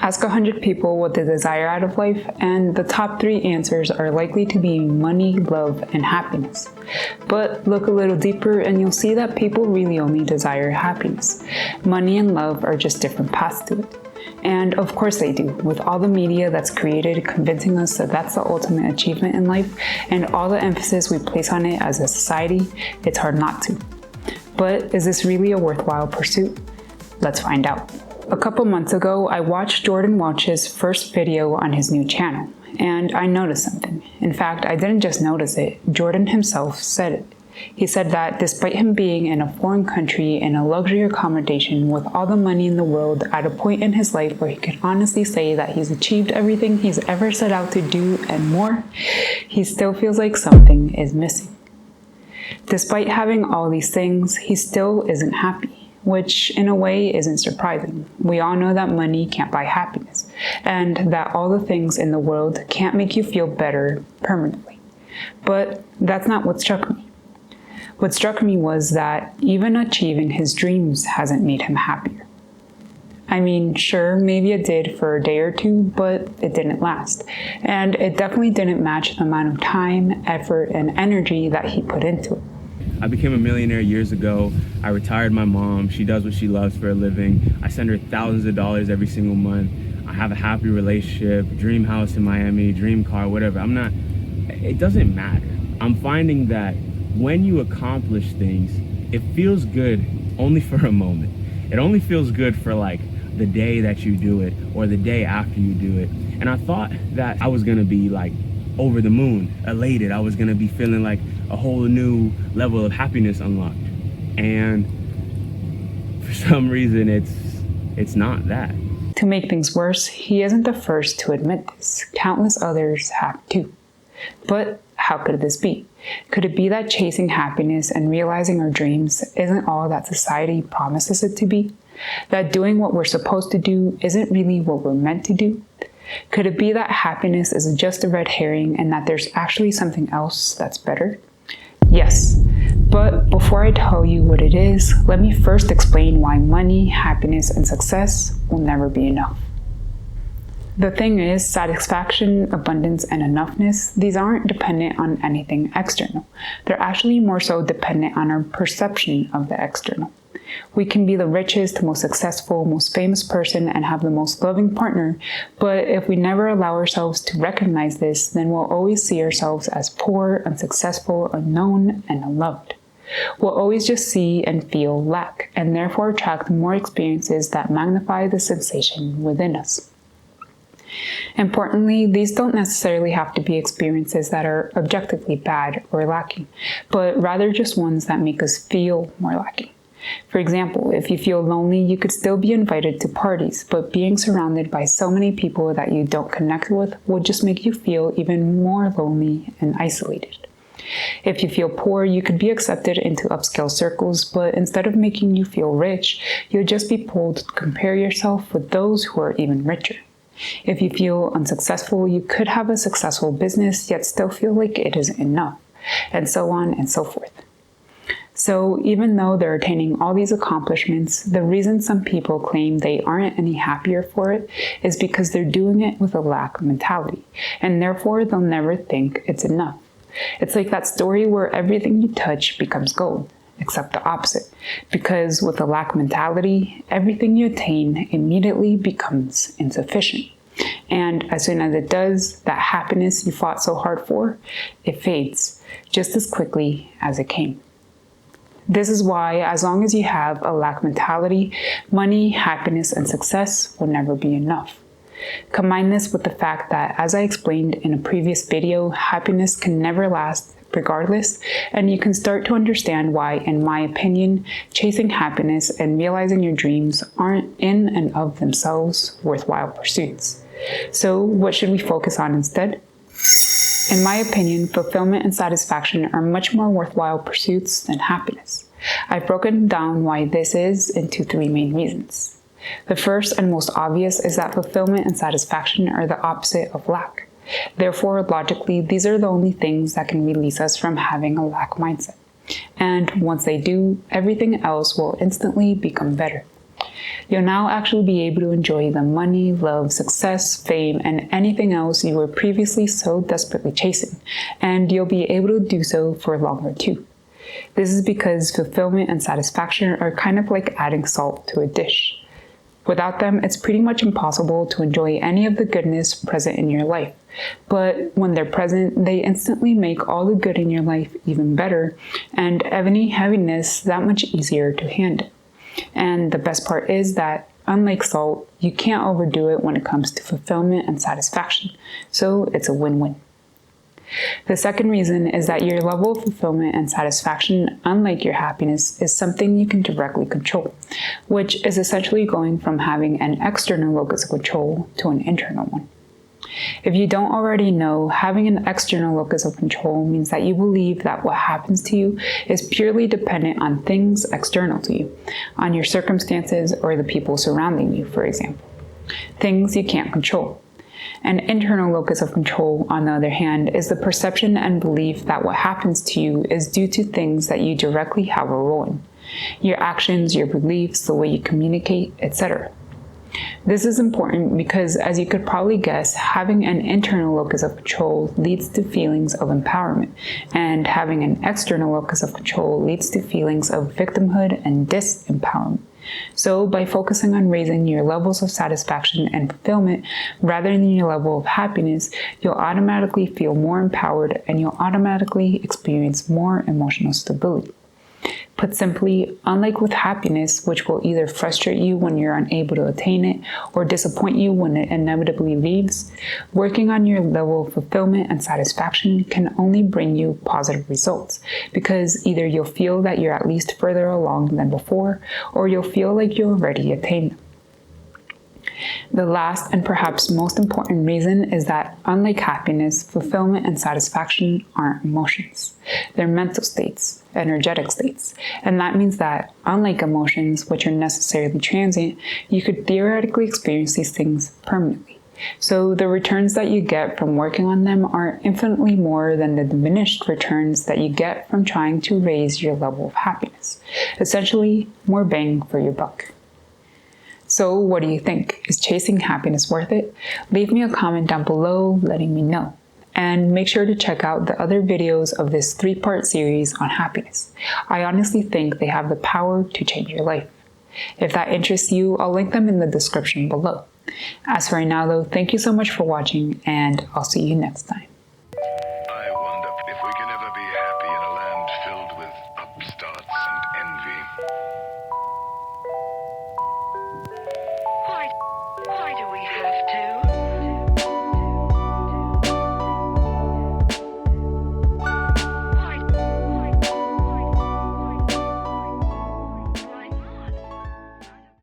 Ask 100 people what they desire out of life, and the top 3 answers are likely to be money, love, and happiness. But look a little deeper and you'll see that people really only desire happiness. Money and love are just different paths to it. And of course they do, with all the media that's created convincing us that that's the ultimate achievement in life, and all the emphasis we place on it as a society, it's hard not to. But is this really a worthwhile pursuit? Let's find out. A couple months ago, I watched Jordan Welch's first video on his new channel, and I noticed something. In fact, I didn't just notice it, Jordan himself said it. He said that despite him being in a foreign country in a luxury accommodation with all the money in the world at a point in his life where he can honestly say that he's achieved everything he's ever set out to do and more, he still feels like something is missing. Despite having all these things, he still isn't happy. Which in a way isn't surprising. We all know that money can't buy happiness, and that all the things in the world can't make you feel better permanently. But that's not what struck me. What struck me was that even achieving his dreams hasn't made him happier. I mean, sure, maybe it did for a day or two, but it didn't last. And it definitely didn't match the amount of time, effort, and energy that he put into it. I became a millionaire years ago. I retired my mom. She does what she loves for a living. I send her thousands of dollars every single month. I have a happy relationship, dream house in Miami, dream car, whatever. It doesn't matter. I'm finding that when you accomplish things, it feels good only for a moment. It only feels good for like the day that you do it or the day after you do it. And I thought that I was gonna be like over the moon, elated. I was gonna be feeling like a whole new level of happiness unlocked. And for some reason, it's not that. To make things worse, he isn't the first to admit this. Countless others have too. But how could this be? Could it be that chasing happiness and realizing our dreams isn't all that society promises it to be? That doing what we're supposed to do isn't really what we're meant to do? Could it be that happiness is just a red herring and that there's actually something else that's better? Yes, but before I tell you what it is, let me first explain why money, happiness, and success will never be enough. The thing is, satisfaction, abundance, and enoughness, these aren't dependent on anything external. They're actually more so dependent on our perception of the external. We can be the richest, most successful, most famous person and have the most loving partner, but if we never allow ourselves to recognize this, then we'll always see ourselves as poor, unsuccessful, unknown, and unloved. We'll always just see and feel lack, and therefore attract more experiences that magnify the sensation within us. Importantly, these don't necessarily have to be experiences that are objectively bad or lacking, but rather just ones that make us feel more lacking. For example, if you feel lonely, you could still be invited to parties, but being surrounded by so many people that you don't connect with will just make you feel even more lonely and isolated. If you feel poor, you could be accepted into upscale circles, but instead of making you feel rich, you'll just be pulled to compare yourself with those who are even richer. If you feel unsuccessful, you could have a successful business, yet still feel like it isn't enough, and so on and so forth. So even though they're attaining all these accomplishments, the reason some people claim they aren't any happier for it is because they're doing it with a lack mentality, and therefore they'll never think it's enough. It's like that story where everything you touch becomes gold, except the opposite, because with a lack mentality, everything you attain immediately becomes insufficient. And as soon as it does, that happiness you fought so hard for, it fades just as quickly as it came. This is why, as long as you have a lack mentality, money, happiness, and success will never be enough. Combine this with the fact that, as I explained in a previous video, happiness can never last regardless, and you can start to understand why, in my opinion, chasing happiness and realizing your dreams aren't in and of themselves worthwhile pursuits. So what should we focus on instead? In my opinion, fulfillment and satisfaction are much more worthwhile pursuits than happiness. I've broken down why this is into 3 main reasons. The first and most obvious is that fulfillment and satisfaction are the opposite of lack. Therefore, logically, these are the only things that can release us from having a lack mindset. And once they do, everything else will instantly become better. You'll now actually be able to enjoy the money, love, success, fame, and anything else you were previously so desperately chasing, and you'll be able to do so for longer too. This is because fulfillment and satisfaction are kind of like adding salt to a dish. Without them, it's pretty much impossible to enjoy any of the goodness present in your life. But when they're present, they instantly make all the good in your life even better, and any heaviness that much easier to handle. And the best part is that, unlike salt, you can't overdo it when it comes to fulfillment and satisfaction. So it's a win-win. The second reason is that your level of fulfillment and satisfaction, unlike your happiness, is something you can directly control, which is essentially going from having an external locus of control to an internal one. If you don't already know, having an external locus of control means that you believe that what happens to you is purely dependent on things external to you, on your circumstances or the people surrounding you, for example. Things you can't control. An internal locus of control, on the other hand, is the perception and belief that what happens to you is due to things that you directly have a role in. Your actions, your beliefs, the way you communicate, etc. This is important because, as you could probably guess, having an internal locus of control leads to feelings of empowerment, and having an external locus of control leads to feelings of victimhood and disempowerment. So, by focusing on raising your levels of satisfaction and fulfillment rather than your level of happiness, you'll automatically feel more empowered and you'll automatically experience more emotional stability. Put simply, unlike with happiness, which will either frustrate you when you're unable to attain it or disappoint you when it inevitably leaves, working on your level of fulfillment and satisfaction can only bring you positive results, because either you'll feel that you're at least further along than before, or you'll feel like you already attained them. The last and perhaps most important reason is that, unlike happiness, fulfillment and satisfaction aren't emotions. They're mental states, energetic states. And that means that, unlike emotions, which are necessarily transient, you could theoretically experience these things permanently. So the returns that you get from working on them are infinitely more than the diminished returns that you get from trying to raise your level of happiness. Essentially, more bang for your buck. So what do you think? Is chasing happiness worth it? Leave me a comment down below letting me know. And make sure to check out the other videos of this 3-part series on happiness. I honestly think they have the power to change your life. If that interests you, I'll link them in the description below. As for right now though, thank you so much for watching, and I'll see you next time.